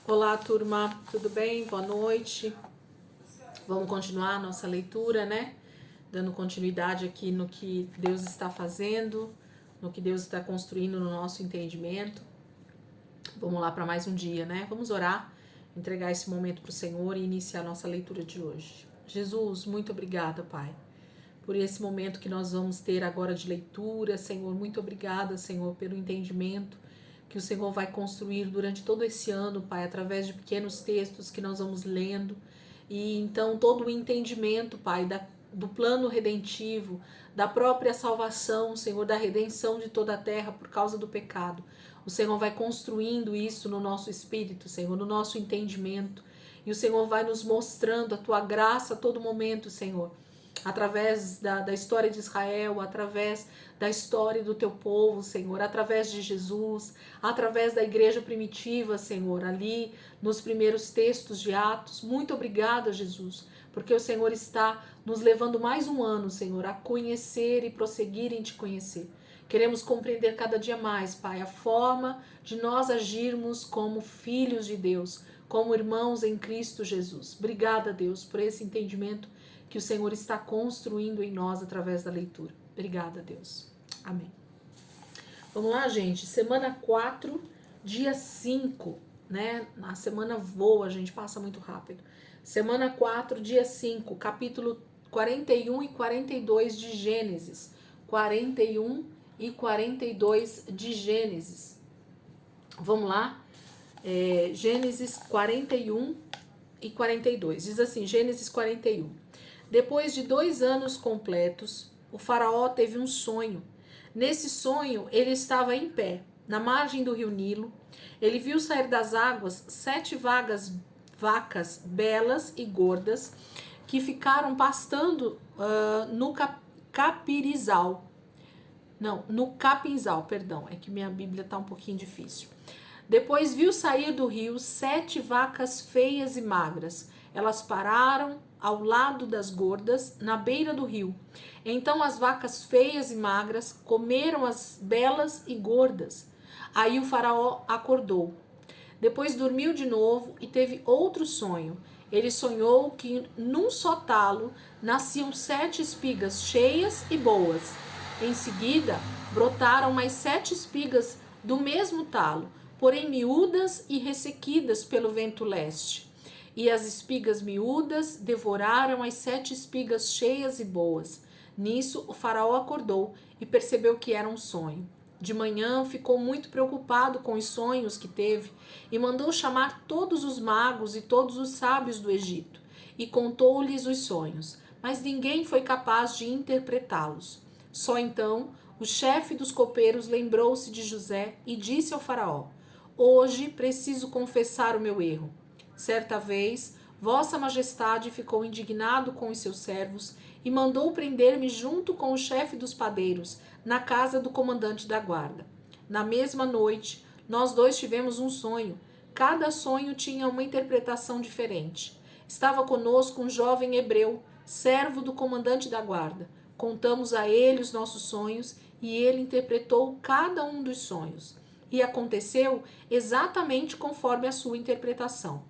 Olá, turma, tudo bem? Boa noite. Vamos continuar a nossa leitura, né? Dando continuidade aqui no que Deus está fazendo, no que Deus está construindo no nosso entendimento. Vamos lá para mais um dia, né? Vamos orar, entregar esse momento para o Senhor e iniciar a nossa leitura de hoje. Jesus, muito obrigada, Pai, por esse momento que nós vamos ter agora de leitura. Senhor, muito obrigada, Senhor, pelo entendimento que o Senhor vai construir durante todo esse ano, Pai, através de pequenos textos que nós vamos lendo. E então todo o entendimento, Pai, do plano redentivo, da própria salvação, Senhor, da redenção de toda a terra por causa do pecado. O Senhor vai construindo isso no nosso espírito, Senhor, no nosso entendimento. E o Senhor vai nos mostrando a Tua graça a todo momento, Senhor, através da história de Israel, através da história do Teu povo, Senhor, através de Jesus, através da igreja primitiva, Senhor, ali nos primeiros textos de Atos. Muito obrigada, Jesus, porque o Senhor está nos levando mais um ano, Senhor, a conhecer e prosseguir em Te conhecer. Queremos compreender cada dia mais, Pai, a forma de nós agirmos como filhos de Deus, como irmãos em Cristo Jesus. Obrigada, Deus, por esse entendimento que o Senhor está construindo em nós através da leitura. Obrigada, Deus. Amém. Vamos lá, gente. Semana 4, dia 5, né? A semana voa, a gente passa muito rápido. Semana 4, dia 5, capítulo 41 e 42 de Gênesis. 41 e 42 de Gênesis. Vamos lá? Gênesis 41 e 42. Diz assim, Gênesis 41. Depois de 2 anos completos, o faraó teve um sonho. Nesse sonho, ele estava em pé, na margem do rio Nilo. Ele viu sair das águas 7 vacas belas e gordas que ficaram pastando no capinzal. Não, no capinzal, perdão, é que minha Bíblia está um pouquinho difícil. Depois viu sair do rio 7 vacas feias e magras. Elas pararam ao lado das gordas, na beira do rio. Então as vacas feias e magras comeram as belas e gordas. Aí o faraó acordou. Depois dormiu de novo e teve outro sonho. Ele sonhou que num só talo nasciam 7 espigas cheias e boas. Em seguida, brotaram mais 7 espigas do mesmo talo, porém miúdas e ressequidas pelo vento leste. E as espigas miúdas devoraram as 7 espigas cheias e boas. Nisso, o faraó acordou e percebeu que era um sonho. De manhã, ficou muito preocupado com os sonhos que teve e mandou chamar todos os magos e todos os sábios do Egito e contou-lhes os sonhos, mas ninguém foi capaz de interpretá-los. Só então, o chefe dos copeiros lembrou-se de José e disse ao faraó: Hoje preciso confessar o meu erro. Certa vez, Vossa Majestade ficou indignado com os seus servos e mandou prender-me junto com o chefe dos padeiros, na casa do comandante da guarda. Na mesma noite, nós dois tivemos um sonho. Cada sonho tinha uma interpretação diferente. Estava conosco um jovem hebreu, servo do comandante da guarda. Contamos a ele os nossos sonhos e ele interpretou cada um dos sonhos. E aconteceu exatamente conforme a sua interpretação.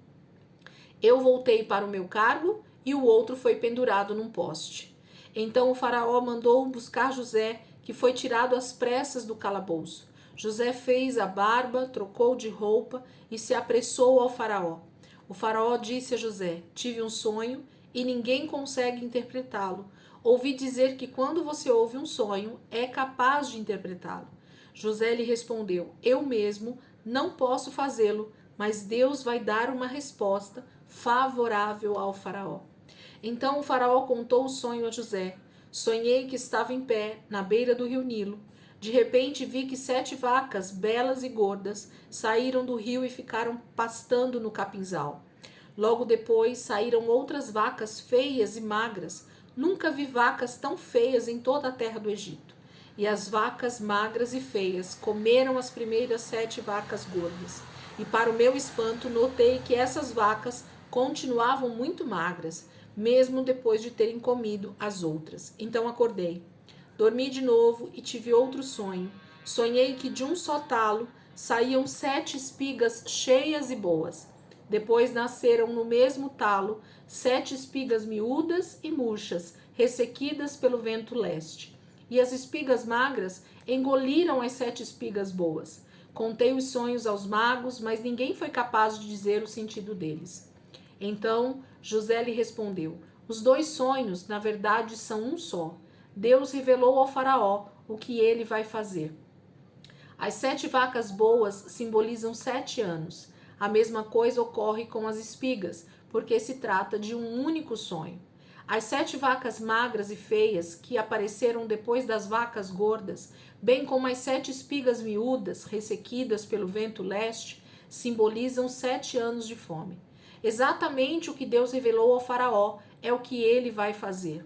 Eu voltei para o meu cargo e o outro foi pendurado num poste. Então o faraó mandou buscar José, que foi tirado às pressas do calabouço. José fez a barba, trocou de roupa e se apressou ao faraó. O faraó disse a José: Tive um sonho e ninguém consegue interpretá-lo. Ouvi dizer que quando você ouve um sonho, é capaz de interpretá-lo. José lhe respondeu: Eu mesmo não posso fazê-lo, mas Deus vai dar uma resposta favorável ao faraó. Então o faraó contou o sonho a José. Sonhei que estava em pé, na beira do rio Nilo. De repente vi que 7 vacas, belas e gordas, saíram do rio e ficaram pastando no capinzal. Logo depois saíram outras vacas feias e magras. Nunca vi vacas tão feias em toda a terra do Egito. E as vacas magras e feias comeram as primeiras 7 vacas gordas. E para o meu espanto, notei que essas vacas continuavam muito magras, mesmo depois de terem comido as outras. Então acordei. Dormi de novo e tive outro sonho. Sonhei que de um só talo saíam 7 espigas cheias e boas. Depois nasceram no mesmo talo 7 espigas miúdas e murchas, ressequidas pelo vento leste. E as espigas magras engoliram as 7 espigas boas. Contei os sonhos aos magos, mas ninguém foi capaz de dizer o sentido deles. Então José lhe respondeu: os 2 sonhos, na verdade, são um só. Deus revelou ao faraó o que ele vai fazer. As 7 vacas boas simbolizam 7 anos. A mesma coisa ocorre com as espigas, porque se trata de um único sonho. As 7 vacas magras e feias que apareceram depois das vacas gordas, bem como as 7 espigas miúdas ressequidas pelo vento leste, simbolizam 7 anos de fome. Exatamente o que Deus revelou ao faraó é o que ele vai fazer.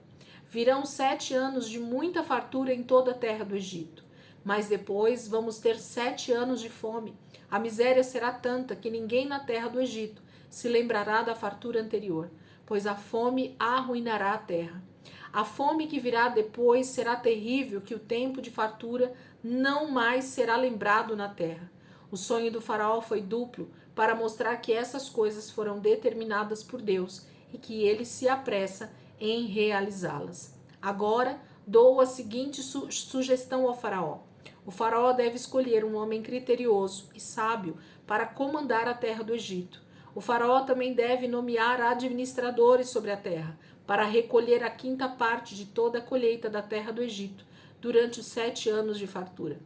Virão 7 anos de muita fartura em toda a terra do Egito. Mas depois vamos ter 7 anos de fome. A miséria será tanta que ninguém na terra do Egito se lembrará da fartura anterior, pois a fome arruinará a terra. A fome que virá depois será terrível, que o tempo de fartura não mais será lembrado na terra. O sonho do faraó foi duplo, para mostrar que essas coisas foram determinadas por Deus e que ele se apressa em realizá-las. Agora, dou a seguinte sugestão ao faraó. O faraó deve escolher um homem criterioso e sábio para comandar a terra do Egito. O faraó também deve nomear administradores sobre a terra, para recolher a 5ª parte de toda a colheita da terra do Egito, durante os 7 anos de fartura.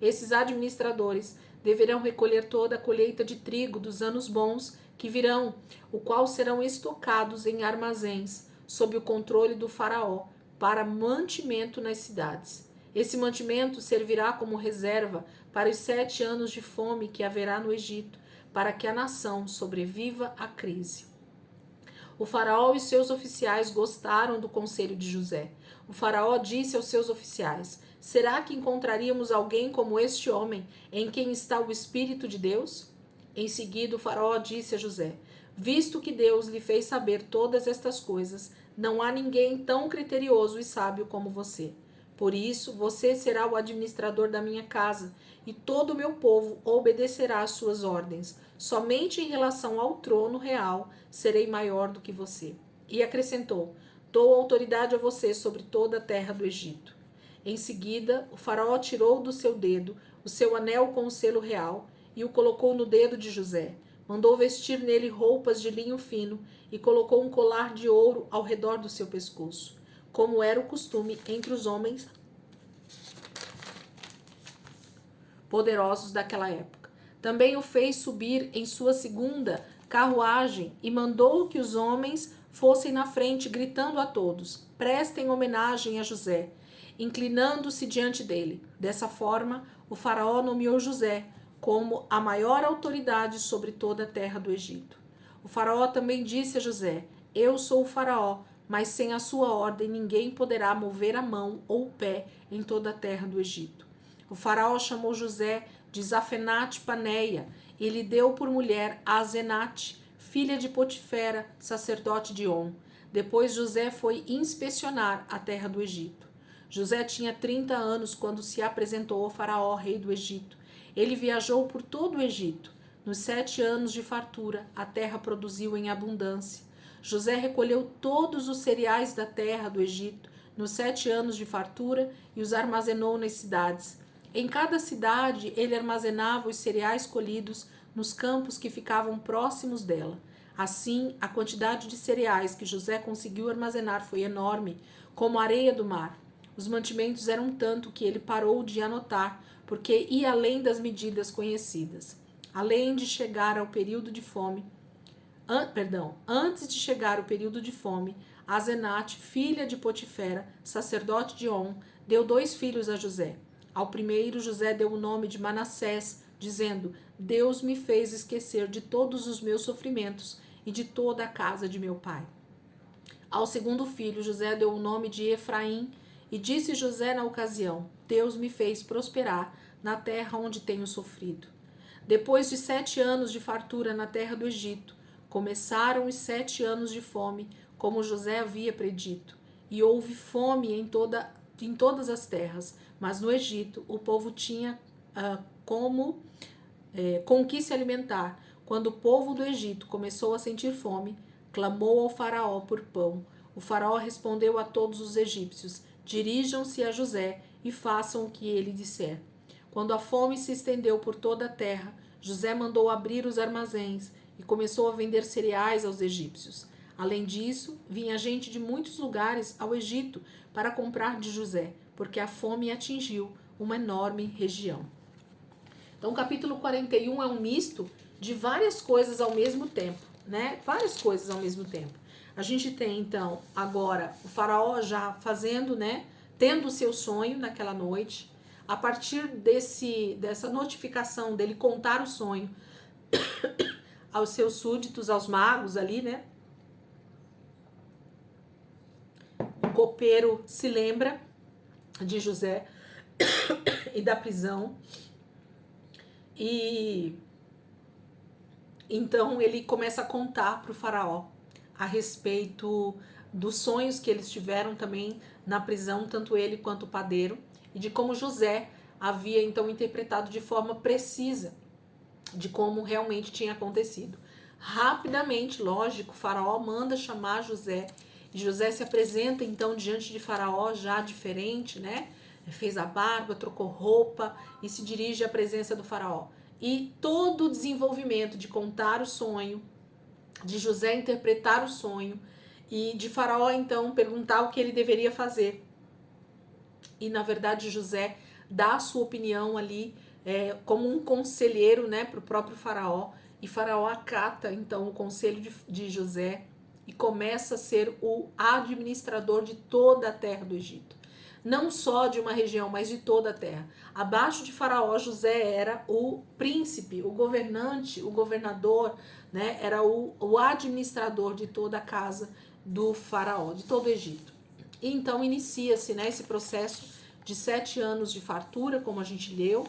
Esses administradores deverão recolher toda a colheita de trigo dos anos bons que virão, o qual serão estocados em armazéns, sob o controle do faraó, para mantimento nas cidades. Esse mantimento servirá como reserva para os 7 anos de fome que haverá no Egito, para que a nação sobreviva à crise. O faraó e seus oficiais gostaram do conselho de José. O faraó disse aos seus oficiais: será que encontraríamos alguém como este homem, em quem está o Espírito de Deus? Em seguida, o faraó disse a José: visto que Deus lhe fez saber todas estas coisas, não há ninguém tão criterioso e sábio como você. Por isso, você será o administrador da minha casa, e todo o meu povo obedecerá às suas ordens. Somente em relação ao trono real serei maior do que você. E acrescentou: dou autoridade a você sobre toda a terra do Egito. Em seguida, o faraó tirou do seu dedo o seu anel com o selo real e o colocou no dedo de José. Mandou vestir nele roupas de linho fino e colocou um colar de ouro ao redor do seu pescoço, como era o costume entre os homens poderosos daquela época. Também o fez subir em sua 2ª carruagem e mandou que os homens fossem na frente, gritando a todos: prestem homenagem a José, inclinando-se diante dele. Dessa forma, o faraó nomeou José como a maior autoridade sobre toda a terra do Egito. O faraó também disse a José: eu sou o faraó, mas sem a sua ordem ninguém poderá mover a mão ou o pé em toda a terra do Egito. O faraó chamou José de Zafenate Paneia e lhe deu por mulher a Asenate, filha de Potifera, sacerdote de On. Depois José foi inspecionar a terra do Egito. José tinha 30 anos quando se apresentou ao faraó, rei do Egito. Ele viajou por todo o Egito. Nos 7 anos de fartura, a terra produziu em abundância. José recolheu todos os cereais da terra do Egito nos 7 anos de fartura e os armazenou nas cidades. Em cada cidade, ele armazenava os cereais colhidos nos campos que ficavam próximos dela. Assim, a quantidade de cereais que José conseguiu armazenar foi enorme, como a areia do mar. Os mantimentos eram tanto que ele parou de anotar, porque ia além das medidas conhecidas. Além de chegar ao período de fome, antes de chegar o período de fome, Asenate, filha de Potifera, sacerdote de On, deu 2 filhos a José. Ao primeiro, José deu o nome de Manassés, dizendo: Deus me fez esquecer de todos os meus sofrimentos e de toda a casa de meu pai. Ao segundo filho, José deu o nome de Efraim, e disse José na ocasião: Deus me fez prosperar na terra onde tenho sofrido. Depois de 7 anos de fartura na terra do Egito, começaram os 7 anos de fome, como José havia predito, e houve fome em todas as terras, mas no Egito o povo tinha com que se alimentar. Quando o povo do Egito começou a sentir fome, clamou ao faraó por pão. O faraó respondeu a todos os egípcios: dirijam-se a José e façam o que ele disser. Quando a fome se estendeu por toda a terra, José mandou abrir os armazéns e começou a vender cereais aos egípcios. Além disso, vinha gente de muitos lugares ao Egito para comprar de José, porque a fome atingiu uma enorme região. Então, o capítulo 41 é um misto de várias coisas ao mesmo tempo, né? Várias coisas ao mesmo tempo. A gente tem, então, agora o faraó já fazendo, né? Tendo o seu sonho naquela noite. A partir dessa notificação dele contar o sonho aos seus súditos, aos magos ali, né? O copeiro se lembra de José e da prisão. E então ele começa a contar para o faraó a respeito dos sonhos que eles tiveram também na prisão, tanto ele quanto o padeiro, e de como José havia então interpretado de forma precisa de como realmente tinha acontecido. Rapidamente, lógico, o faraó manda chamar José, e José se apresenta então diante de faraó já diferente, né? Fez a barba, trocou roupa e se dirige à presença do faraó. E todo o desenvolvimento de contar o sonho, de José interpretar o sonho e de faraó então perguntar o que ele deveria fazer. E na verdade José dá a sua opinião ali como um conselheiro, né, para o próprio faraó. E faraó acata então o conselho de José e começa a ser o administrador de toda a terra do Egito. Não só de uma região, mas de toda a terra. Abaixo de faraó, José era o príncipe, o governante, o governador, né? Era o administrador de toda a casa do faraó, de todo o Egito. E então inicia-se, né, esse processo de 7 anos de fartura, como a gente leu,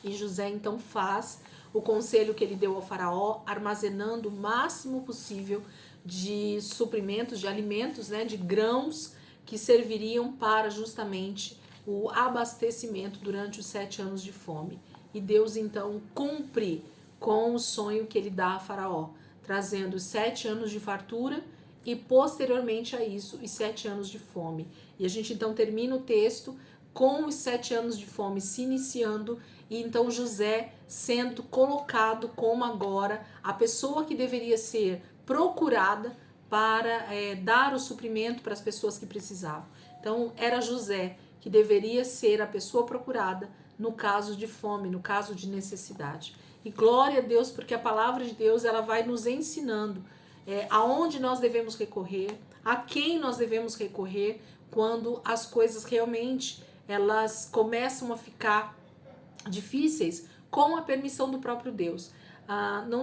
e José então faz o conselho que ele deu ao faraó, armazenando o máximo possível de suprimentos, de alimentos, né, de grãos, que serviriam para justamente o abastecimento durante os 7 anos de fome. E Deus então cumpre com o sonho que ele dá a faraó, trazendo 7 anos de fartura e posteriormente a isso os 7 anos de fome. E a gente então termina o texto com os 7 anos de fome se iniciando e então José sendo colocado como agora a pessoa que deveria ser procurada para dar o suprimento para as pessoas que precisavam. Então, era José que deveria ser a pessoa procurada no caso de fome, no caso de necessidade. E glória a Deus, porque a palavra de Deus ela vai nos ensinando aonde nós devemos recorrer, a quem nós devemos recorrer quando as coisas realmente elas começam a ficar difíceis com a permissão do próprio Deus.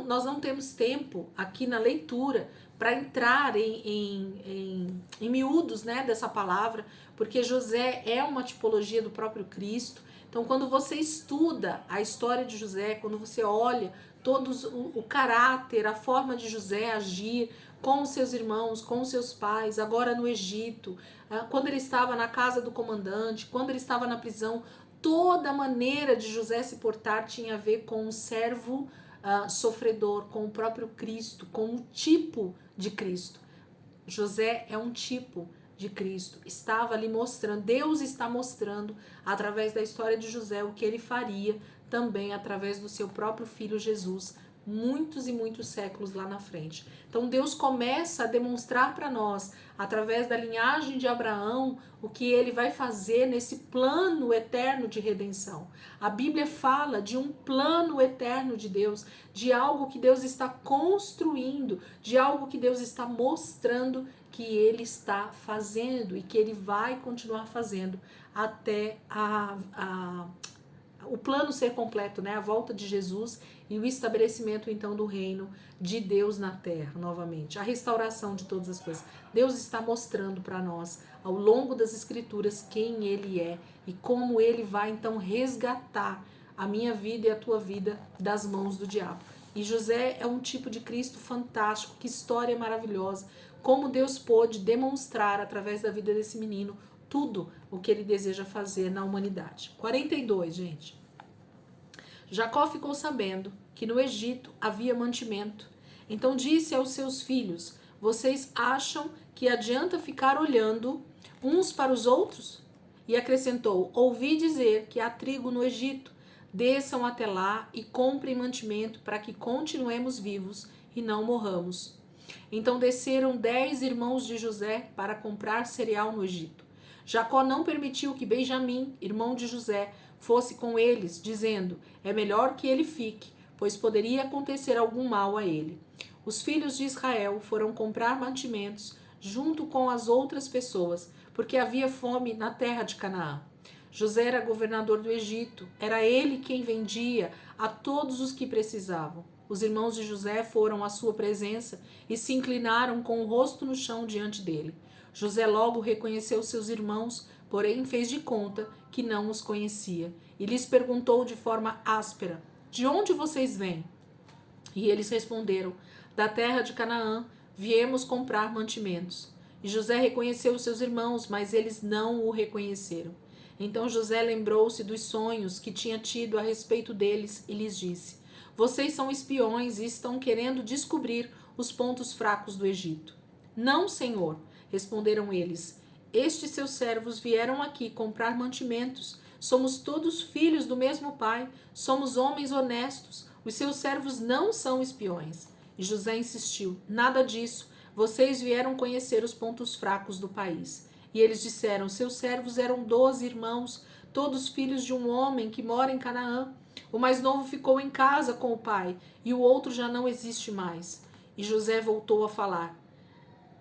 Nós não temos tempo aqui na leitura para entrar em miúdos, né, dessa palavra, porque José é uma tipologia do próprio Cristo. Então, quando você estuda a história de José, quando você olha todos o caráter, a forma de José agir com os seus irmãos, com os seus pais, agora no Egito, quando ele estava na casa do comandante, quando ele estava na prisão, toda a maneira de José se portar tinha a ver com o servo sofredor, com o próprio Cristo, com o tipo de Cristo. José é um tipo de Cristo. Estava ali mostrando, Deus está mostrando através da história de José o que ele faria também através do seu próprio filho Jesus, muitos e muitos séculos lá na frente. Então Deus começa a demonstrar para nós, através da linhagem de Abraão, o que ele vai fazer nesse plano eterno de redenção. A Bíblia fala de um plano eterno de Deus, de algo que Deus está construindo, de algo que Deus está mostrando que ele está fazendo e que ele vai continuar fazendo até o plano ser completo, né? A volta de Jesus e o estabelecimento então do reino de Deus na terra novamente, a restauração de todas as coisas. Deus está mostrando para nós ao longo das escrituras quem ele é e como ele vai então resgatar a minha vida e a tua vida das mãos do diabo. E José é um tipo de Cristo fantástico, que história maravilhosa, como Deus pôde demonstrar através da vida desse menino tudo o que ele deseja fazer na humanidade. 42, gente. Jacó ficou sabendo que no Egito havia mantimento. Então disse aos seus filhos: vocês acham que adianta ficar olhando uns para os outros? E acrescentou: ouvi dizer que há trigo no Egito. Desçam até lá e comprem mantimento para que continuemos vivos e não morramos. Então desceram 10 irmãos de José para comprar cereal no Egito. Jacó não permitiu que Benjamim, irmão de José, fosse com eles, dizendo: é melhor que ele fique, pois poderia acontecer algum mal a ele. Os filhos de Israel foram comprar mantimentos junto com as outras pessoas, porque havia fome na terra de Canaã. José era governador do Egito, era ele quem vendia a todos os que precisavam. Os irmãos de José foram à sua presença e se inclinaram com o rosto no chão diante dele. José logo reconheceu seus irmãos, porém fez de conta que não os conhecia, e lhes perguntou de forma áspera: de onde vocês vêm? E eles responderam: da terra de Canaã, viemos comprar mantimentos. E José reconheceu seus irmãos, mas eles não o reconheceram. Então José lembrou-se dos sonhos que tinha tido a respeito deles e lhes disse: vocês são espiões e estão querendo descobrir os pontos fracos do Egito. Não, senhor, responderam eles. Estes seus servos vieram aqui comprar mantimentos. Somos todos filhos do mesmo pai, somos homens honestos. Os seus servos não são espiões. E José insistiu: nada disso. Vocês vieram conhecer os pontos fracos do país. E eles disseram: seus servos eram 12 irmãos, todos filhos de um homem que mora em Canaã. O mais novo ficou em casa com o pai, e o outro já não existe mais. E José voltou a falar: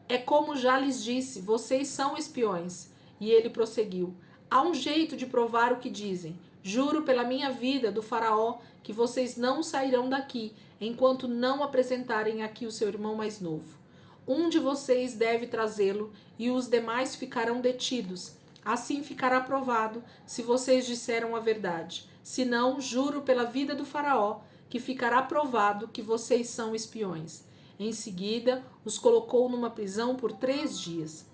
é como já lhes disse, vocês são espiões. E ele prosseguiu: há um jeito de provar o que dizem. Juro pela minha vida do faraó que vocês não sairão daqui enquanto não apresentarem aqui o seu irmão mais novo. Um de vocês deve trazê-lo e os demais ficarão detidos. Assim ficará provado se vocês disseram a verdade. Se não, juro pela vida do faraó que ficará provado que vocês são espiões. Em seguida, os colocou numa prisão por 3 dias.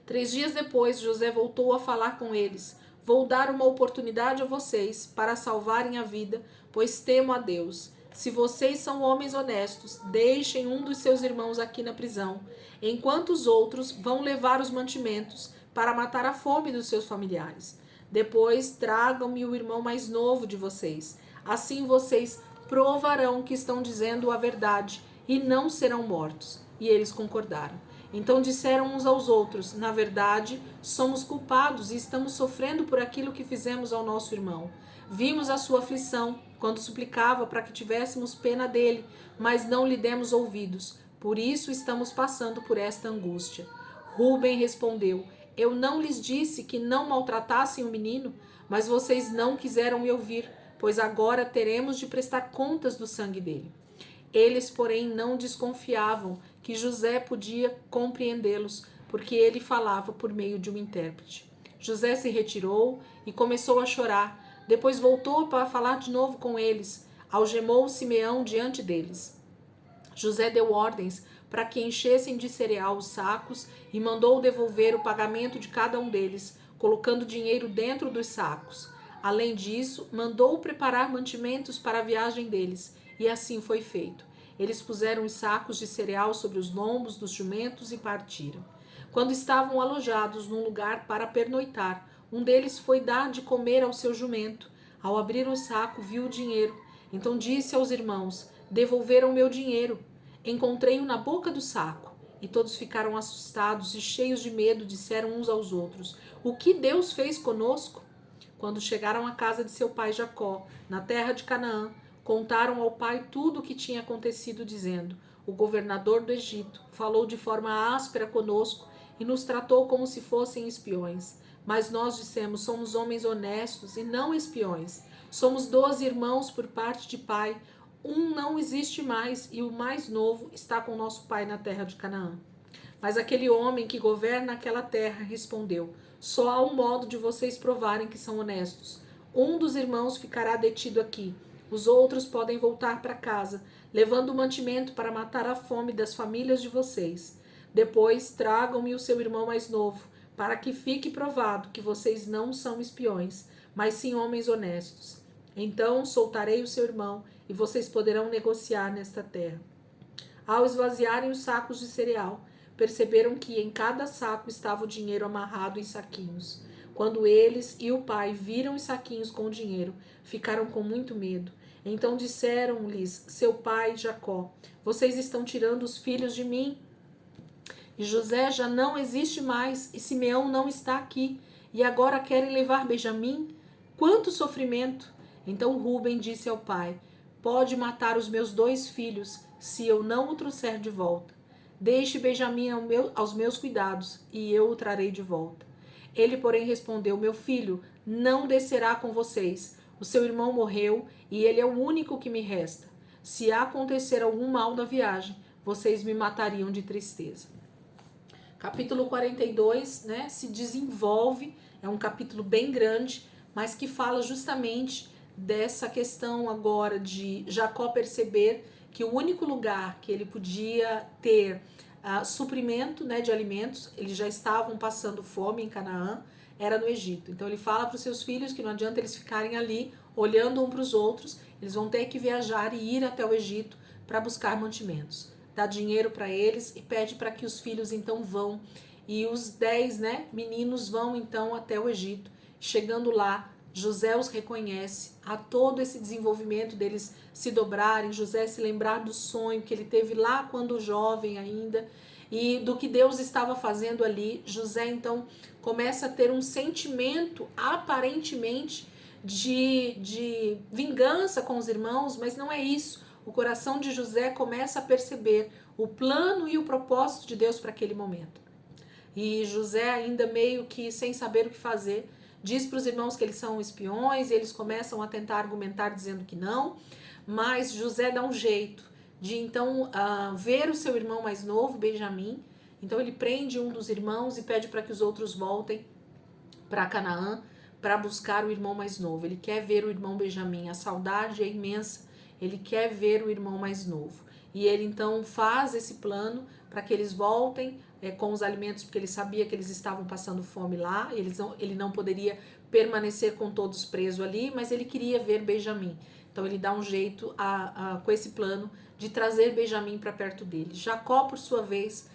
3 dias depois, José voltou a falar com eles: vou dar uma oportunidade a vocês para salvarem a vida, pois temo a Deus. Se vocês são homens honestos, deixem um dos seus irmãos aqui na prisão, enquanto os outros vão levar os mantimentos para matar a fome dos seus familiares. Depois, tragam-me o irmão mais novo de vocês. Assim vocês provarão que estão dizendo a verdade e não serão mortos. E eles concordaram. Então disseram uns aos outros: na verdade, somos culpados e estamos sofrendo por aquilo que fizemos ao nosso irmão. Vimos a sua aflição quando suplicava para que tivéssemos pena dele, mas não lhe demos ouvidos. Por isso estamos passando por esta angústia. Rúben respondeu: eu não lhes disse que não maltratassem o menino, mas vocês não quiseram me ouvir, pois agora teremos de prestar contas do sangue dele. Eles, porém, não desconfiavam que José podia compreendê-los, porque ele falava por meio de um intérprete. José se retirou e começou a chorar. Depois voltou para falar de novo com eles. Algemou Simeão diante deles. José deu ordens para que enchessem de cereal os sacos e mandou devolver o pagamento de cada um deles, colocando dinheiro dentro dos sacos. Além disso, mandou preparar mantimentos para a viagem deles, e assim foi feito. Eles puseram os sacos de cereal sobre os lombos dos jumentos e partiram. Quando estavam alojados num lugar para pernoitar, um deles foi dar de comer ao seu jumento. Ao abrir o saco, viu o dinheiro. Então disse aos irmãos: devolveram meu dinheiro. Encontrei-o na boca do saco. E todos ficaram assustados e cheios de medo, disseram uns aos outros: o que Deus fez conosco? Quando chegaram à casa de seu pai Jacó, na terra de Canaã, contaram ao pai tudo o que tinha acontecido, dizendo: o governador do Egito falou de forma áspera conosco e nos tratou como se fossem espiões. Mas nós dissemos: somos homens honestos e não espiões. Somos 12 irmãos por parte de pai. Um não existe mais e o mais novo está com nosso pai na terra de Canaã. Mas aquele homem que governa aquela terra respondeu: só há um modo de vocês provarem que são honestos. Um dos irmãos ficará detido aqui. Os outros podem voltar para casa, levando o mantimento para matar a fome das famílias de vocês. Depois tragam-me o seu irmão mais novo, para que fique provado que vocês não são espiões, mas sim homens honestos. Então soltarei o seu irmão e vocês poderão negociar nesta terra. Ao esvaziarem os sacos de cereal, perceberam que em cada saco estava o dinheiro amarrado em saquinhos. Quando eles e o pai viram os saquinhos com o dinheiro, ficaram com muito medo. Então disseram-lhes seu pai Jacó: Vocês estão tirando os filhos de mim. E José já não existe mais, e Simeão não está aqui. E agora querem levar Benjamim? Quanto sofrimento! Então Rúben disse ao pai: Pode matar os meus 2 filhos, se eu não o trouxer de volta. Deixe Benjamim aos meus cuidados, e eu o trarei de volta. Ele, porém, respondeu: Meu filho não descerá com vocês. O seu irmão morreu, e ele é o único que me resta. Se acontecer algum mal na viagem, vocês me matariam de tristeza. Capítulo 42, né, se desenvolve, é um capítulo bem grande, mas que fala justamente dessa questão agora de Jacó perceber que o único lugar que ele podia ter suprimento, né, de alimentos, eles já estavam passando fome em Canaã, era no Egito. Então ele fala para os seus filhos que não adianta eles ficarem ali olhando um para os outros, eles vão ter que viajar e ir até o Egito para buscar mantimentos. Dá dinheiro para eles e pede para que os filhos então vão. E os 10, né, meninos vão então até o Egito. Chegando lá, José os reconhece, há todo esse desenvolvimento deles se dobrarem, José se lembrar do sonho que ele teve lá quando jovem ainda, e do que Deus estava fazendo ali. José então começa a ter um sentimento aparentemente de vingança com os irmãos, mas não é isso. O coração de José começa a perceber o plano e o propósito de Deus para aquele momento. E José, ainda meio que sem saber o que fazer, diz para os irmãos que eles são espiões, e eles começam a tentar argumentar dizendo que não, mas José dá um jeito de então ver o seu irmão mais novo, Benjamim. Então ele prende um dos irmãos e pede para que os outros voltem para Canaã para buscar o irmão mais novo. Ele quer ver o irmão Benjamim, a saudade é imensa, ele quer ver o irmão mais novo. E ele então faz esse plano para que eles voltem com os alimentos, porque ele sabia que eles estavam passando fome lá, ele não poderia permanecer com todos presos ali, mas ele queria ver Benjamim. Então ele dá um jeito com esse plano de trazer Benjamim para perto dele. Jacó, por sua vez,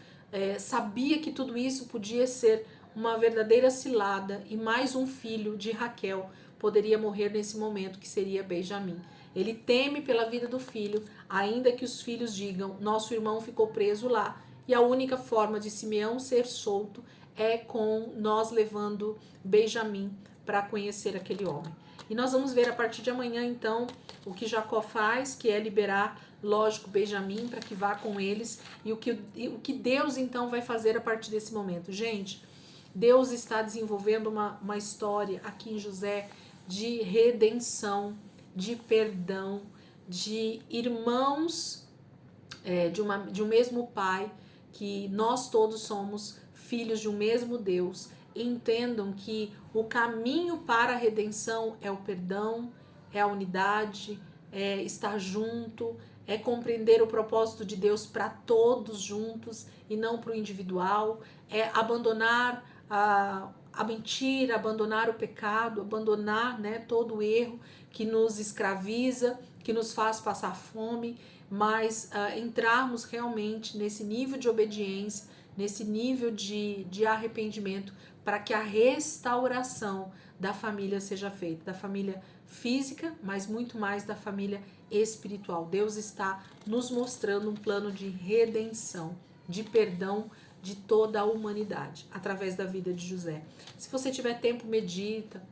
sabia que tudo isso podia ser uma verdadeira cilada e mais um filho de Raquel poderia morrer nesse momento, que seria Benjamim. Ele teme pela vida do filho, ainda que os filhos digam: nosso irmão ficou preso lá, e a única forma de Simeão ser solto é com nós levando Benjamim para conhecer aquele homem. E nós vamos ver a partir de amanhã, então, o que Jacó faz, que é liberar, lógico, Benjamim para que vá com eles, e o que Deus, então, vai fazer a partir desse momento. Gente, Deus está desenvolvendo uma história aqui em José de redenção, de perdão, de irmãos de um mesmo pai, que nós todos somos filhos de um mesmo Deus. Entendam que o caminho para a redenção é o perdão, é a unidade, é estar junto, é compreender o propósito de Deus para todos juntos e não para o individual, é abandonar a mentira, abandonar o pecado, abandonar, né, todo o erro que nos escraviza, que nos faz passar fome, mas entrarmos realmente nesse nível de obediência, nesse nível de arrependimento, para que a restauração da família seja feita, da família física, mas muito mais da família espiritual. Deus está nos mostrando um plano de redenção, de perdão de toda a humanidade, através da vida de José. Se você tiver tempo, medita,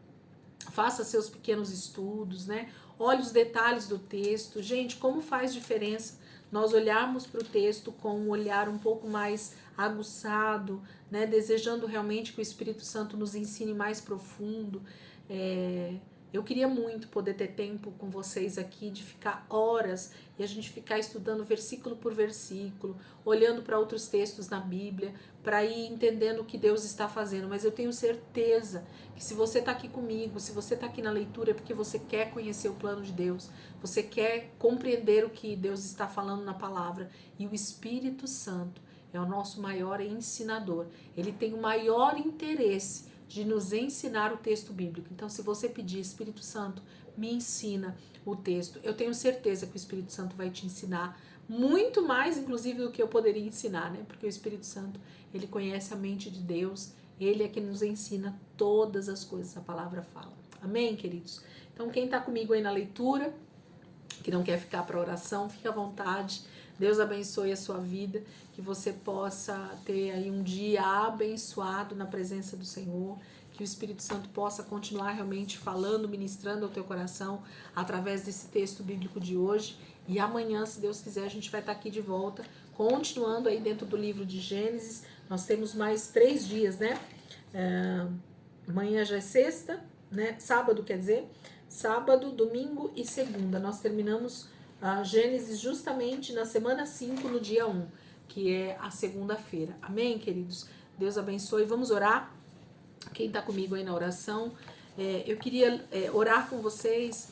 faça seus pequenos estudos, né? Olhe os detalhes do texto. Gente, como faz diferença nós olharmos para o texto com um olhar um pouco mais aguçado, né? Desejando realmente que o Espírito Santo nos ensine mais profundo. Eu queria muito poder ter tempo com vocês aqui, de ficar horas e a gente ficar estudando versículo por versículo, olhando para outros textos na Bíblia, para ir entendendo o que Deus está fazendo. Mas eu tenho certeza que se você está aqui comigo, se você está aqui na leitura, é porque você quer conhecer o plano de Deus, você quer compreender o que Deus está falando na palavra. E o Espírito Santo é o nosso maior ensinador. Ele tem o maior interesse de nos ensinar o texto bíblico. Então, se você pedir: Espírito Santo, me ensina o texto. Eu tenho certeza que o Espírito Santo vai te ensinar muito mais, inclusive, do que eu poderia ensinar, né? Porque o Espírito Santo, ele conhece a mente de Deus, ele é que nos ensina todas as coisas, a palavra fala. Amém, queridos? Então, quem está comigo aí na leitura, que não quer ficar para oração, fica à vontade. Deus abençoe a sua vida, que você possa ter aí um dia abençoado na presença do Senhor, que o Espírito Santo possa continuar realmente falando, ministrando ao teu coração através desse texto bíblico de hoje. E amanhã, se Deus quiser, a gente vai estar aqui de volta, continuando aí dentro do livro de Gênesis. Nós temos mais 3 dias, né? Amanhã já é sexta, né? Sábado, quer dizer. Sábado, domingo e segunda. Nós terminamos Gênesis justamente na semana 5, no dia 1, que é a segunda-feira. Amém, queridos? Deus abençoe. Vamos orar? Quem está comigo aí na oração, eu queria orar com vocês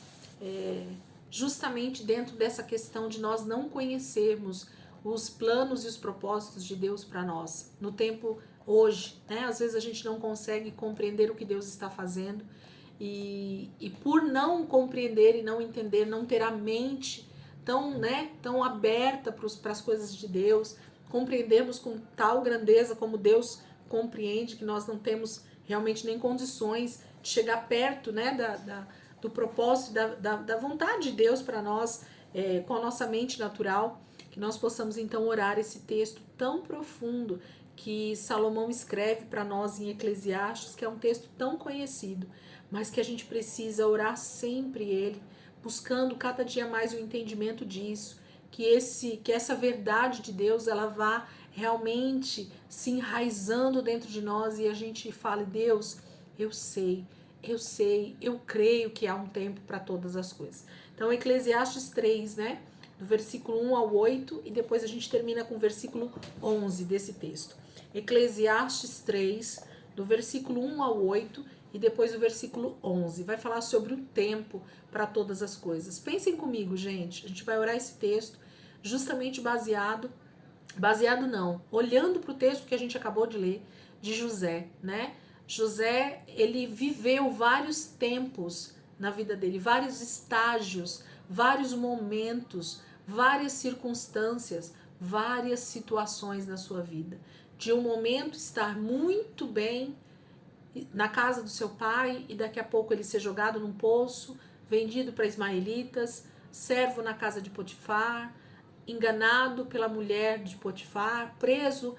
justamente dentro dessa questão de nós não conhecermos os planos e os propósitos de Deus para nós. No tempo hoje, né? Às vezes a gente não consegue compreender o que Deus está fazendo e por não compreender e não entender, não ter a mente tão aberta para as coisas de Deus, compreendermos com tal grandeza como Deus compreende, que nós não temos realmente nem condições de chegar perto, né, do propósito, da vontade de Deus para nós, com a nossa mente natural, que nós possamos então orar esse texto tão profundo que Salomão escreve para nós em Eclesiastes, que é um texto tão conhecido, mas que a gente precisa orar sempre ele, buscando cada dia mais o entendimento disso, que essa verdade de Deus ela vá realmente se enraizando dentro de nós e a gente fale: Deus, eu sei, eu creio que há um tempo para todas as coisas. Então, Eclesiastes 3, né? Do versículo 1 ao 8, e depois a gente termina com o versículo 11 desse texto. Eclesiastes 3, do versículo 1 ao 8, e depois o versículo 11. Vai falar sobre o tempo para todas as coisas. Pensem comigo, gente. A gente vai orar esse texto justamente baseado não, olhando para o texto que a gente acabou de ler, de José, né? José, ele viveu vários tempos na vida dele, vários estágios, vários momentos, várias circunstâncias, várias situações na sua vida. De um momento estar muito bem na casa do seu pai e daqui a pouco ele ser jogado num poço, vendido para ismaelitas, servo na casa de Potifar, enganado pela mulher de Potifar, preso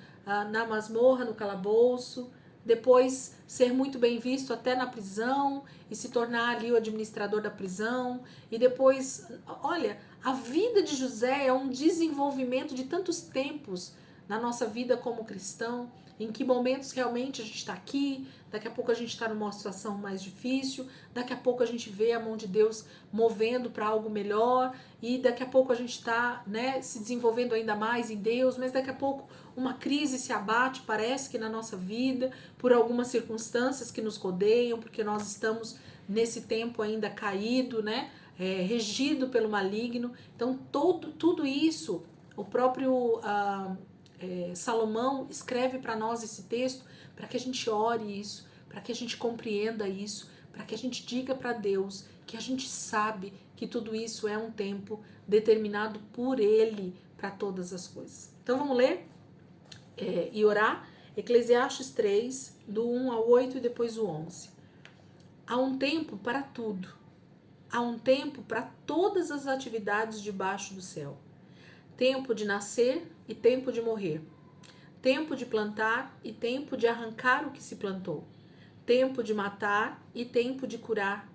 na masmorra, no calabouço, depois ser muito bem visto até na prisão e se tornar ali o administrador da prisão, e depois, olha, a vida de José é um desenvolvimento de tantos tempos na nossa vida como cristão, em que momentos realmente a gente está aqui, daqui a pouco a gente está numa situação mais difícil, daqui a pouco a gente vê a mão de Deus movendo para algo melhor, e daqui a pouco a gente está, né, se desenvolvendo ainda mais em Deus, mas daqui a pouco uma crise se abate, parece que na nossa vida, por algumas circunstâncias que nos rodeiam, porque nós estamos nesse tempo ainda caído, né, regido pelo maligno. Então tudo isso, o próprio Salomão escreve para nós esse texto para que a gente ore isso, para que a gente compreenda isso, para que a gente diga para Deus que a gente sabe que tudo isso é um tempo determinado por Ele para todas as coisas. Então vamos ler e orar. Eclesiastes 3, do 1 ao 8 e depois o 11. Há um tempo para tudo. Há um tempo para todas as atividades debaixo do céu. Tempo de nascer e tempo de morrer. Tempo de plantar e tempo de arrancar o que se plantou. Tempo de matar e tempo de curar.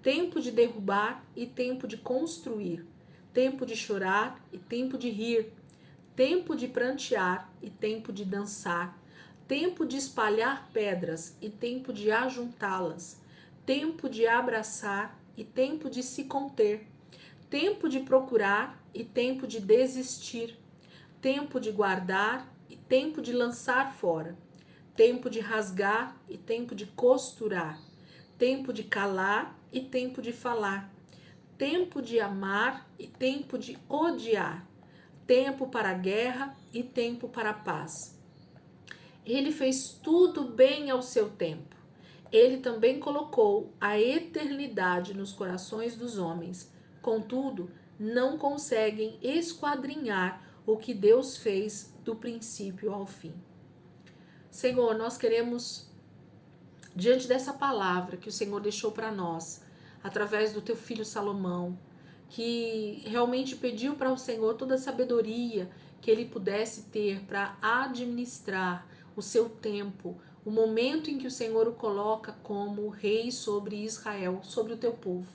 Tempo de derrubar e tempo de construir. Tempo de chorar e tempo de rir. Tempo de prantear e tempo de dançar. Tempo de espalhar pedras e tempo de ajuntá-las. Tempo de abraçar e tempo de se conter. Tempo de procurar e tempo de desistir. Tempo de guardar e tempo de lançar fora. Tempo de rasgar e tempo de costurar. Tempo de calar e tempo de falar. Tempo de amar e tempo de odiar. Tempo para a guerra e tempo para a paz. Ele fez tudo bem ao seu tempo. Ele também colocou a eternidade nos corações dos homens. Contudo, não conseguem esquadrinhar o que Deus fez do princípio ao fim. Senhor, nós queremos, diante dessa palavra que o Senhor deixou para nós, através do teu filho Salomão, que realmente pediu para o Senhor toda a sabedoria que ele pudesse ter para administrar o seu tempo, o momento em que o Senhor o coloca como rei sobre Israel, sobre o teu povo.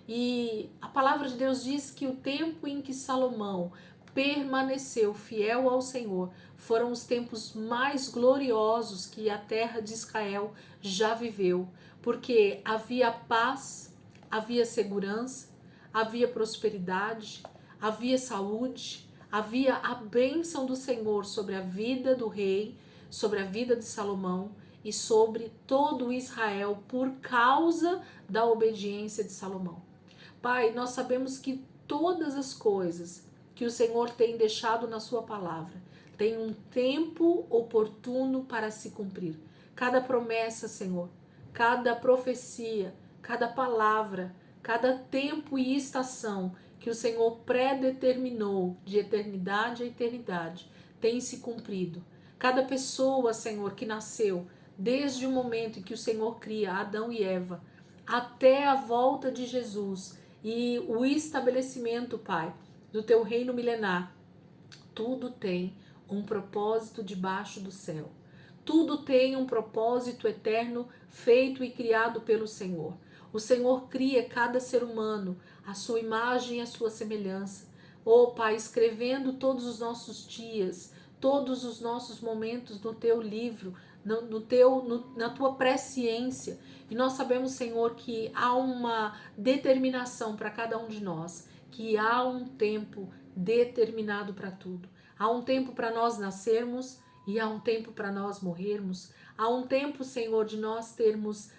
E a palavra de Deus diz que o tempo em que Salomão permaneceu fiel ao Senhor foram os tempos mais gloriosos que a terra de Israel já viveu, porque havia paz, havia segurança, havia prosperidade, havia saúde, havia a bênção do Senhor sobre a vida do rei, sobre a vida de Salomão e sobre todo Israel por causa da obediência de Salomão. Pai, nós sabemos que todas as coisas que o Senhor tem deixado na sua palavra tem um tempo oportuno para se cumprir. Cada promessa, Senhor, cada profecia, cada palavra, cada tempo e estação que o Senhor predeterminou de eternidade a eternidade tem se cumprido. Cada pessoa, Senhor, que nasceu desde o momento em que o Senhor cria Adão e Eva até a volta de Jesus e o estabelecimento, Pai, do teu reino milenar, tudo tem um propósito debaixo do céu. Tudo tem um propósito eterno feito e criado pelo Senhor. O Senhor cria cada ser humano à sua imagem e à sua semelhança. Ó Pai, escrevendo todos os nossos dias, todos os nossos momentos no teu livro, na tua presciência. E nós sabemos, Senhor, que há uma determinação para cada um de nós, que há um tempo determinado para tudo. Há um tempo para nós nascermos e há um tempo para nós morrermos. Há um tempo, Senhor, de nós termos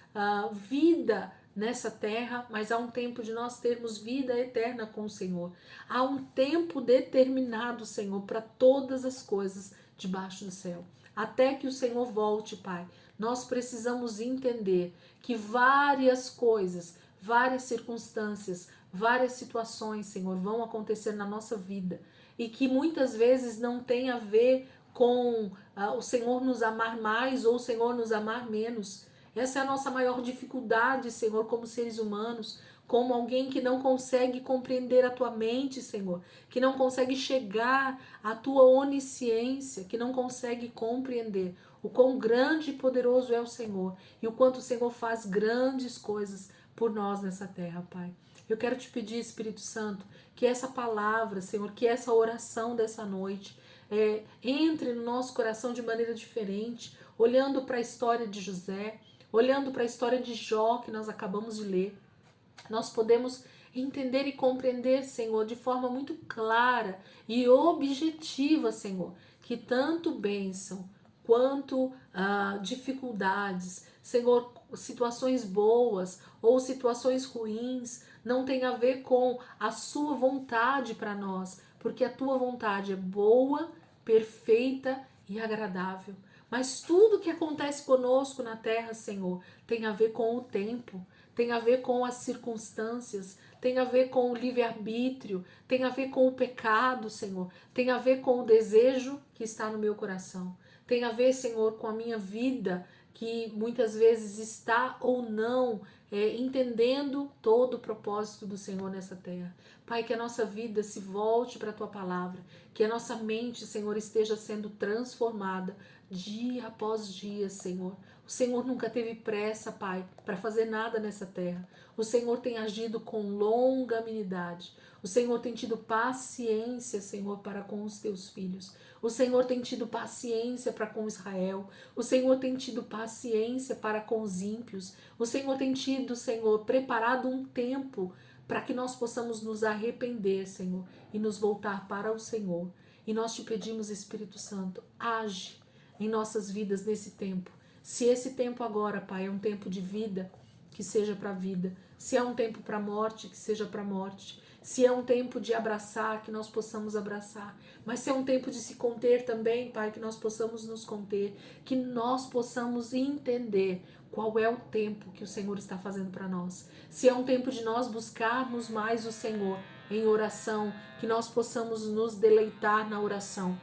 vida nessa terra, mas há um tempo de nós termos vida eterna com o Senhor. Há um tempo determinado, Senhor, para todas as coisas debaixo do céu. Até que o Senhor volte, Pai, nós precisamos entender que várias coisas, várias circunstâncias, várias situações, Senhor, vão acontecer na nossa vida e que muitas vezes não tem a ver com o Senhor nos amar mais ou o Senhor nos amar menos. Essa é a nossa maior dificuldade, Senhor, como seres humanos, como alguém que não consegue compreender a tua mente, Senhor, que não consegue chegar à tua onisciência, que não consegue compreender o quão grande e poderoso é o Senhor e o quanto o Senhor faz grandes coisas por nós nessa terra, Pai. Eu quero te pedir, Espírito Santo, que essa palavra, Senhor, que essa oração dessa noite entre no nosso coração de maneira diferente, olhando para a história de José, olhando para a história de Jó que nós acabamos de ler. Nós podemos entender e compreender, Senhor, de forma muito clara e objetiva, Senhor, que tanto bênção quanto dificuldades, Senhor, situações boas ou situações ruins, não tem a ver com a sua vontade para nós, porque a tua vontade é boa, perfeita e agradável. Mas tudo que acontece conosco na terra, Senhor, tem a ver com o tempo, tem a ver com as circunstâncias, tem a ver com o livre-arbítrio, tem a ver com o pecado, Senhor, tem a ver com o desejo que está no meu coração, tem a ver, Senhor, com a minha vida, que muitas vezes está ou não entendendo todo o propósito do Senhor nessa terra. Pai, que a nossa vida se volte para a tua palavra, que a nossa mente, Senhor, esteja sendo transformada dia após dia, Senhor. O Senhor nunca teve pressa, Pai, para fazer nada nessa terra. O Senhor tem agido com longanimidade. O Senhor tem tido paciência, Senhor, para com os teus filhos. O Senhor tem tido paciência para com Israel. O Senhor tem tido paciência para com os ímpios. O Senhor tem tido, Senhor, preparado um tempo para que nós possamos nos arrepender, Senhor, e nos voltar para o Senhor. E nós te pedimos, Espírito Santo, age em nossas vidas nesse tempo. Se esse tempo agora, Pai, é um tempo de vida, que seja para a vida. Se é um tempo para a morte, que seja para a morte. Se é um tempo de abraçar, que nós possamos abraçar. Mas se é um tempo de se conter também, Pai, que nós possamos nos conter. Que nós possamos entender qual é o tempo que o Senhor está fazendo para nós. Se é um tempo de nós buscarmos mais o Senhor em oração, que nós possamos nos deleitar na oração.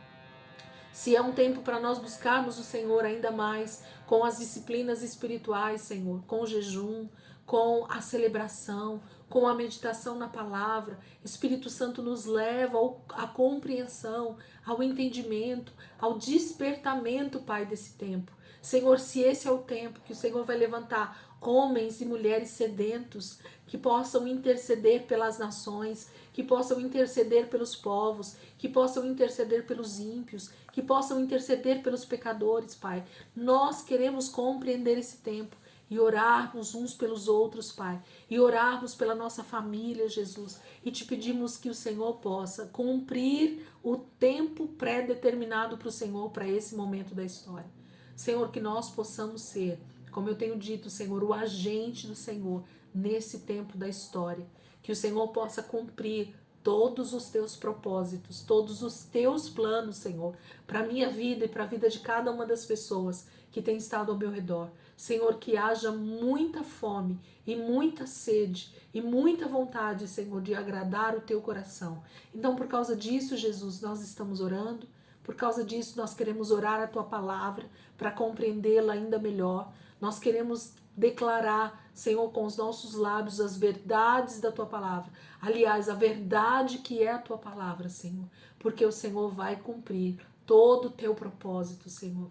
Se é um tempo para nós buscarmos o Senhor ainda mais com as disciplinas espirituais, Senhor, com o jejum, com a celebração, com a meditação na palavra. Espírito Santo nos leva à compreensão, ao entendimento, ao despertamento, Pai, desse tempo. Senhor, se esse é o tempo que o Senhor vai levantar homens e mulheres sedentos que possam interceder pelas nações, que possam interceder pelos povos, que possam interceder pelos ímpios, que possam interceder pelos pecadores, Pai. Nós queremos compreender esse tempo e orarmos uns pelos outros, Pai, e orarmos pela nossa família, Jesus, e te pedimos que o Senhor possa cumprir o tempo pré-determinado para o Senhor, para esse momento da história. Senhor, que nós possamos ser, como eu tenho dito, Senhor, o agente do Senhor nesse tempo da história. Que o Senhor possa cumprir todos os teus propósitos, todos os teus planos, Senhor, para a minha vida e para a vida de cada uma das pessoas que tem estado ao meu redor. Senhor, que haja muita fome e muita sede e muita vontade, Senhor, de agradar o teu coração. Então, por causa disso, Jesus, nós estamos orando. Por causa disso, nós queremos orar a tua palavra para compreendê-la ainda melhor. Nós queremos declarar, Senhor, com os nossos lábios as verdades da tua palavra. Aliás, a verdade que é a tua palavra, Senhor. Porque o Senhor vai cumprir todo o teu propósito, Senhor.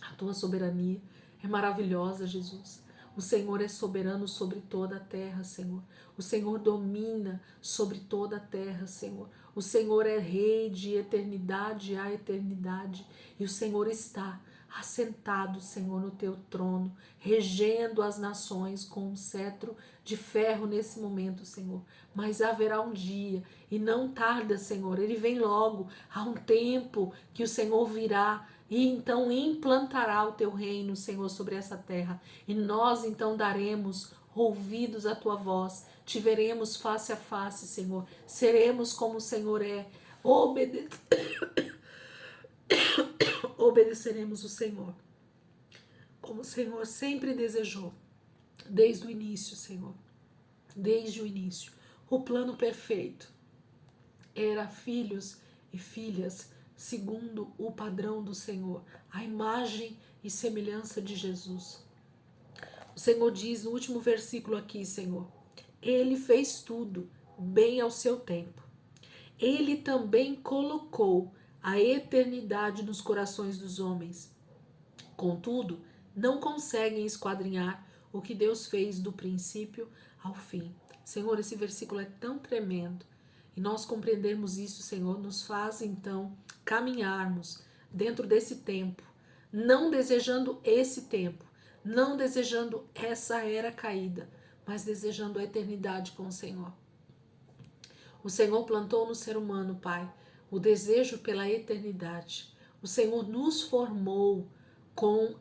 A tua soberania é maravilhosa, Jesus. O Senhor é soberano sobre toda a terra, Senhor. O Senhor domina sobre toda a terra, Senhor. O Senhor é rei de eternidade a eternidade. E o Senhor está assentado, Senhor, no teu trono, regendo as nações com um cetro de ferro nesse momento, Senhor. Mas haverá um dia, e não tarda, Senhor, ele vem logo. Há um tempo que o Senhor virá e então implantará o teu reino, Senhor, sobre essa terra. E nós então daremos ouvidos à tua voz, te veremos face a face, Senhor. Seremos como o Senhor é. Obedeceremos o Senhor, como o Senhor sempre desejou, desde o início, Senhor. Desde o início. O plano perfeito era filhos e filhas segundo o padrão do Senhor, a imagem e semelhança de Jesus. O Senhor diz no último versículo aqui, Senhor, Ele fez tudo bem ao seu tempo. Ele também colocou a eternidade nos corações dos homens. Contudo, não conseguem esquadrinhar o que Deus fez do princípio ao fim. Senhor, esse versículo é tão tremendo. E nós compreendermos isso, Senhor, nos faz então caminharmos dentro desse tempo, não desejando esse tempo, não desejando essa era caída, mas desejando a eternidade com o Senhor. O Senhor plantou no ser humano, Pai, o desejo pela eternidade. O Senhor nos formou com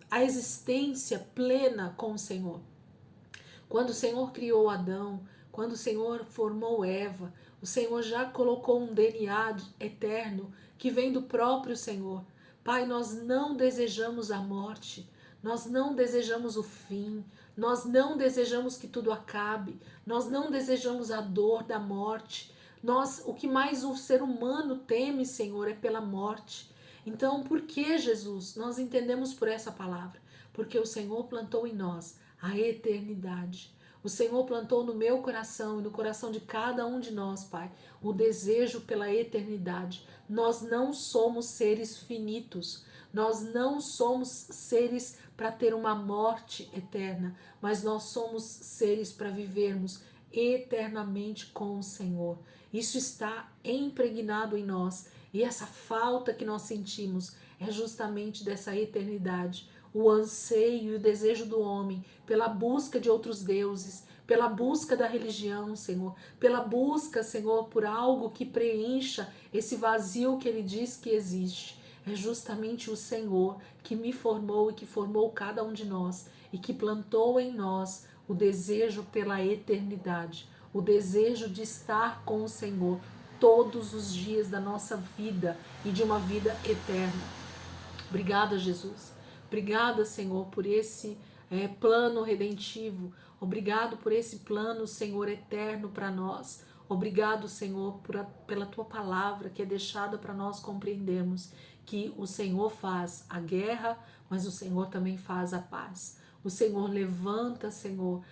a existência plena com o Senhor. Quando o Senhor criou Adão, quando o Senhor formou Eva, o Senhor já colocou um DNA eterno que vem do próprio Senhor. Pai, nós não desejamos a morte, nós não desejamos o fim, nós não desejamos que tudo acabe, nós não desejamos a dor da morte. O que mais o ser humano teme, Senhor, é pela morte. Então, por que, Jesus? Nós entendemos por essa palavra. Porque o Senhor plantou em nós a eternidade. O Senhor plantou no meu coração e no coração de cada um de nós, Pai, o desejo pela eternidade. Nós não somos seres finitos. Nós não somos seres para ter uma morte eterna, mas nós somos seres para vivermos eternamente com o Senhor. Isso está impregnado em nós e essa falta que nós sentimos é justamente dessa eternidade. O anseio e o desejo do homem pela busca de outros deuses, pela busca da religião, Senhor, pela busca, Senhor, por algo que preencha esse vazio que ele diz que existe. É justamente o Senhor que me formou e que formou cada um de nós e que plantou em nós o desejo pela eternidade, o desejo de estar com o Senhor todos os dias da nossa vida e de uma vida eterna. Obrigada, Jesus, Obrigada, Senhor, por esse plano redentivo. Obrigado por esse plano, Senhor, eterno para nós. Obrigado, Senhor, pela tua palavra que é deixada para nós compreendermos que o Senhor faz a guerra, mas o Senhor também faz a paz. O Senhor levanta, Senhor,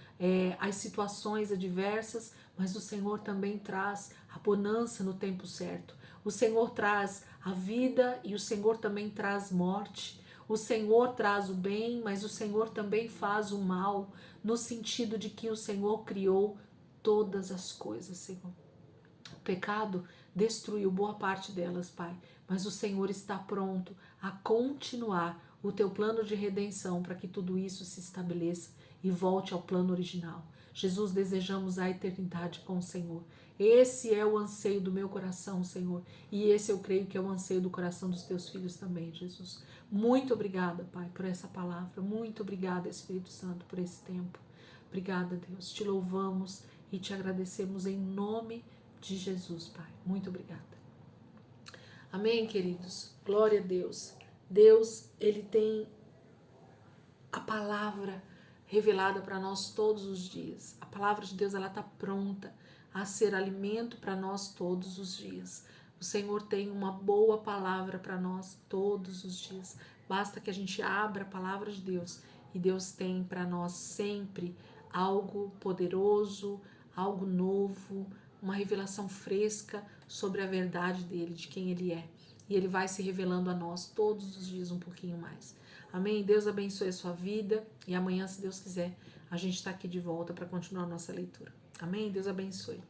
as situações adversas, mas o Senhor também traz a bonança no tempo certo. O Senhor traz a vida e o Senhor também traz morte. O Senhor traz o bem, mas o Senhor também faz o mal, no sentido de que o Senhor criou todas as coisas, Senhor. O pecado destruiu boa parte delas, Pai, mas o Senhor está pronto a continuar o teu plano de redenção para que tudo isso se estabeleça e volte ao plano original. Jesus, desejamos a eternidade com o Senhor. Esse é o anseio do meu coração, Senhor, e esse eu creio que é o anseio do coração dos teus filhos também, Jesus. Muito obrigada, Pai, por essa palavra. Muito obrigada, Espírito Santo, por esse tempo. Obrigada, Deus. Te louvamos e te agradecemos em nome de Jesus, Pai. Muito obrigada. Amém, queridos? Glória a Deus. Deus, Ele tem a palavra revelada para nós todos os dias. A palavra de Deus, ela está pronta a ser alimento para nós todos os dias. O Senhor tem uma boa palavra para nós todos os dias. Basta que a gente abra a palavra de Deus e Deus tem para nós sempre algo poderoso, algo novo, uma revelação fresca sobre a verdade dele, de quem ele é. E ele vai se revelando a nós todos os dias um pouquinho mais. Amém? Deus abençoe a sua vida e amanhã, se Deus quiser, a gente está aqui de volta para continuar a nossa leitura. Amém? Deus abençoe.